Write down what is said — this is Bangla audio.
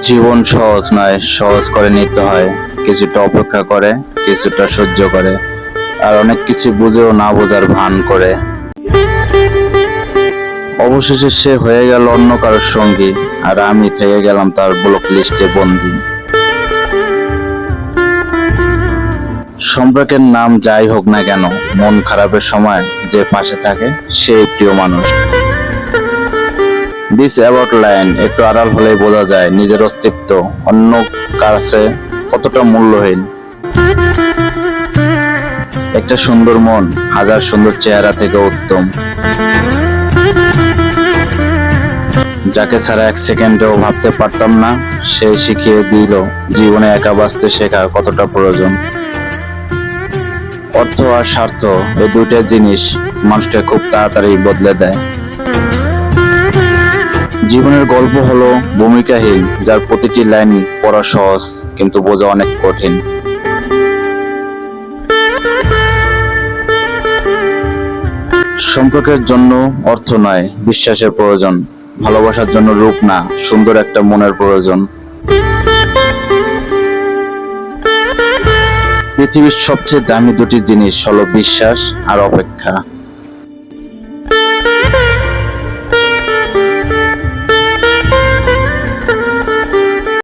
জীবন সহজ নয়, সহজ করে নিতে হয়। কিছুটা অপেক্ষা করে, কিছুটা সহ্য করে, আর অনেক কিছু বুঝেও না বোঝার ভান করে। অবশেষে সে হয়ে গেল অন্য কারোর সঙ্গী, আর আমি থেকে গেলাম তার ব্লক লিস্টে বন্দী। সম্পর্কের নাম যাই হোক না কেন, মন খারাপের সময় যে পাশে থাকে সেই প্রিয় মানুষ। দিস অ্যাবাউট লাইন একটু আড়াল হলেই বোঝা যায় নিজের অস্তিত্ব অন্য কাছে কতটা মূল্যহীন। একটা সুন্দর মন হাজার সুন্দর চেহারা থেকে উত্তম। যাকে ছাড়া এক সেকেন্ডেও ভাবতে পারতাম না, সে শিখিয়ে দিল জীবনে একা বাঁচতে শেখা কতটা প্রয়োজন। অর্থ আর স্বার্থ, এই দুইটা জিনিস মানুষকে খুব তাড়াতাড়ি বদলে দেয়। জীবনের গল্প হলো ভূমিকাহীন, যার প্রতিটি লাইন পড়া সহজ কিন্তু বোঝা অনেক কঠিন। সম্পর্কের জন্য অর্থ নয়, বিশ্বাসের প্রয়োজন। ভালোবাসার জন্য রূপ না, সুন্দর একটা মনের প্রয়োজন। পৃথিবীর সবচেয়ে দামি দুটি জিনিস হলো বিশ্বাস আর অপেক্ষা।